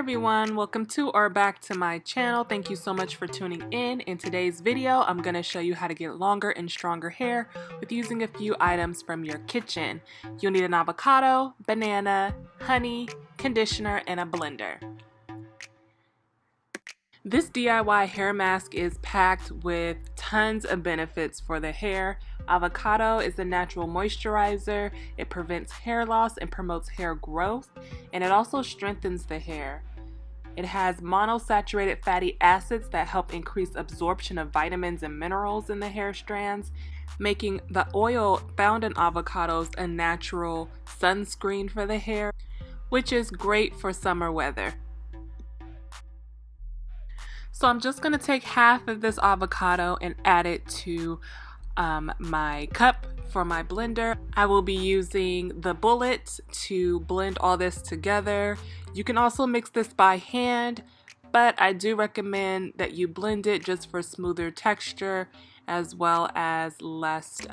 everyone, welcome to or back to my channel. Thank you so much for tuning in. In today's video, I'm going to show you how to get longer and stronger hair with using a few items from your kitchen. You'll need an avocado, banana, honey, conditioner, and a blender. This DIY hair mask is packed with tons of benefits for the hair. Avocado is a natural moisturizer. It prevents hair loss and promotes hair growth, and it also strengthens the hair. It has monosaturated fatty acids that help increase absorption of vitamins and minerals in the hair strands, making the oil found in avocados a natural sunscreen for the hair, which is great for summer weather. So I'm just going to take half of this avocado and add it to my cup for my blender. I will be using the bullet to blend all this together. You can also mix this by hand, but I do recommend that you blend it just for smoother texture as well as less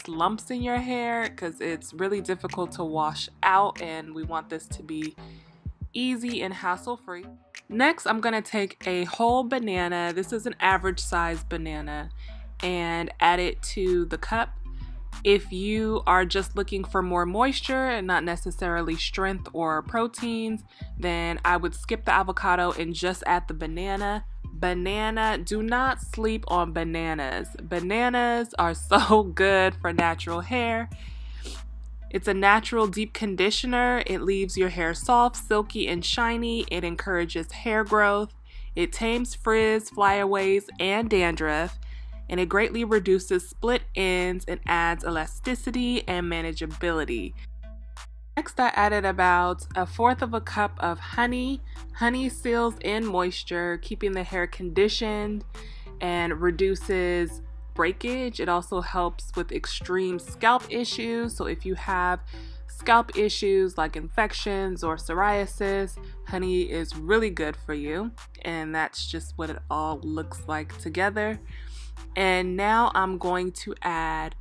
lumps in your hair, because it's really difficult to wash out and we want this to be easy and hassle-free. Next, I'm going to take a whole banana, this is an average size banana, and add it to the cup. If you are just looking for more moisture and not necessarily strength or proteins, then I would skip the avocado and just add the banana. Do not sleep on bananas. Bananas are so good for natural hair. It's a natural deep conditioner. It leaves your hair soft, silky, and shiny. It encourages hair growth. It tames frizz, flyaways, and dandruff. And it greatly reduces split ends and adds elasticity and manageability. Next, I added about 1/4 cup of honey. Honey seals in moisture, keeping the hair conditioned and reduces breakage. It also helps with extreme scalp issues. So if you have scalp issues like infections or psoriasis, honey is really good for you. And that's just what it all looks like together. And now I'm going to add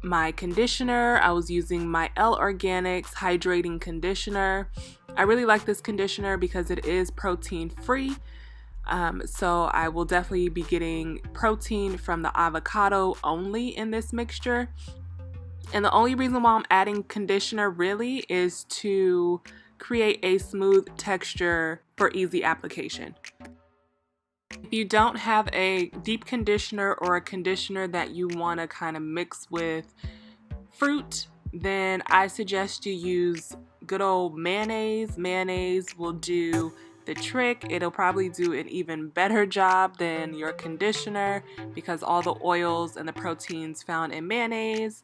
my conditioner. I was using my L Organics hydrating conditioner. I really like this conditioner because it is protein free. So I will definitely be getting protein from the avocado only in this mixture. And the only reason why I'm adding conditioner really is to create a smooth texture for easy application. If you don't have a deep conditioner or a conditioner that you want to kind of mix with fruit, then I suggest you use good old mayonnaise. Mayonnaise will do the trick. It'll probably do an even better job than your conditioner because all the oils and the proteins found in mayonnaise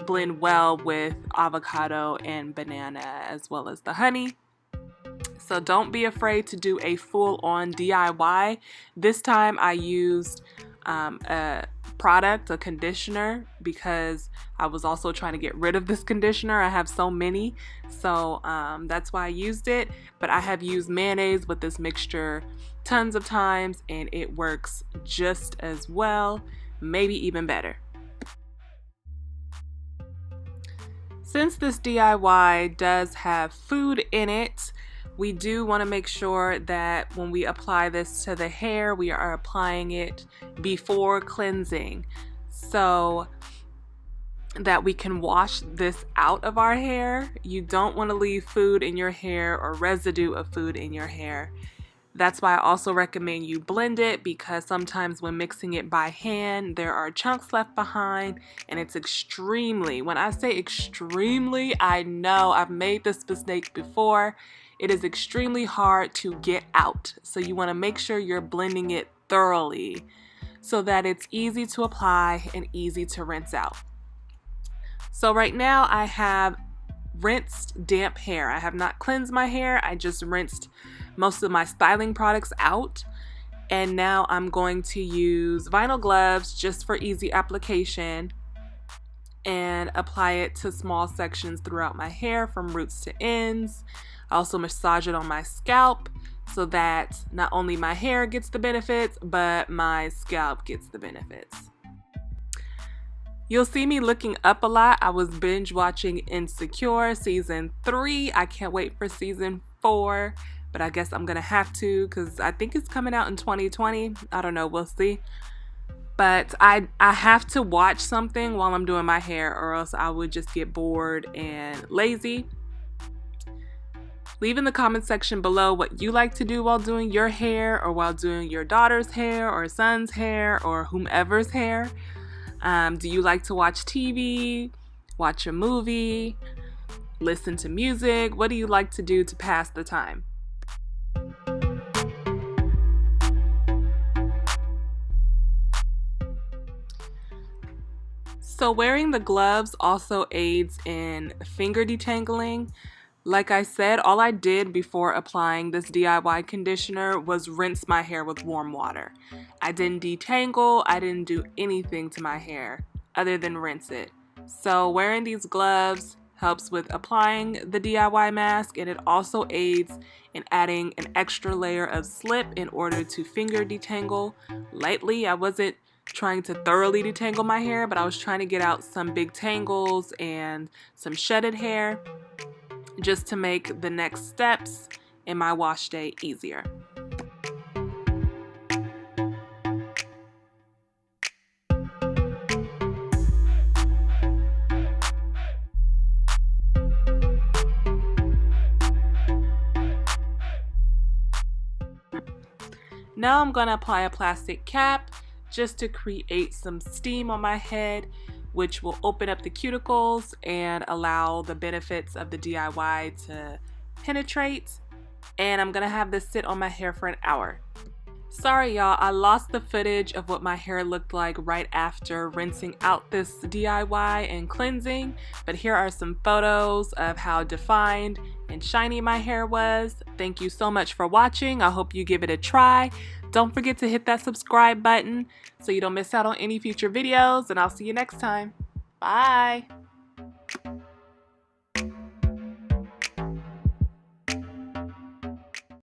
blend well with avocado and banana as well as the honey. So don't be afraid to do a full-on DIY. This time I used a conditioner, because I was also trying to get rid of this conditioner. I have so many, so that's why I used it. But I have used mayonnaise with this mixture tons of times and it works just as well, maybe even better. Since this DIY does have food in it, we do want to make sure that when we apply this to the hair, we are applying it before cleansing so that we can wash this out of our hair. You don't want to leave food in your hair or residue of food in your hair. That's why I also recommend you blend it, because sometimes when mixing it by hand, there are chunks left behind, and it's extremely, when I say extremely, I know I've made this mistake before. It is extremely hard to get out. So you want to make sure you're blending it thoroughly so that it's easy to apply and easy to rinse out. So right now I have rinsed damp hair. I have not cleansed my hair. I just rinsed most of my styling products out. And now I'm going to use vinyl gloves just for easy application and apply it to small sections throughout my hair from roots to ends. I also massage it on my scalp so that not only my hair gets the benefits, but my scalp gets the benefits. You'll see me looking up a lot. I was binge watching Insecure season 3. I can't wait for season 4, but I guess I'm gonna have to because I think it's coming out in 2020. I don't know, we'll see. But I have to watch something while I'm doing my hair, or else I would just get bored and lazy. Leave in the comment section below what you like to do while doing your hair, or while doing your daughter's hair or son's hair or whomever's hair. Do you like to watch TV, watch a movie, listen to music? What do you like to do to pass the time? So wearing the gloves also aids in finger detangling. Like I said, all I did before applying this DIY conditioner was rinse my hair with warm water. I didn't detangle, I didn't do anything to my hair other than rinse it. So wearing these gloves helps with applying the DIY mask, and it also aids in adding an extra layer of slip in order to finger detangle lightly. I wasn't trying to thoroughly detangle my hair, but I was trying to get out some big tangles and some shedded hair, just to make the next steps in my wash day easier. Now I'm going to apply a plastic cap just to create some steam on my head, which will open up the cuticles and allow the benefits of the DIY to penetrate. And I'm gonna have this sit on my hair for an hour. Sorry y'all, I lost the footage of what my hair looked like right after rinsing out this DIY and cleansing, but here are some photos of how defined and shiny my hair was. Thank you so much for watching. I hope you give it a try. Don't forget to hit that subscribe button so you don't miss out on any future videos, and I'll see you next time. Bye!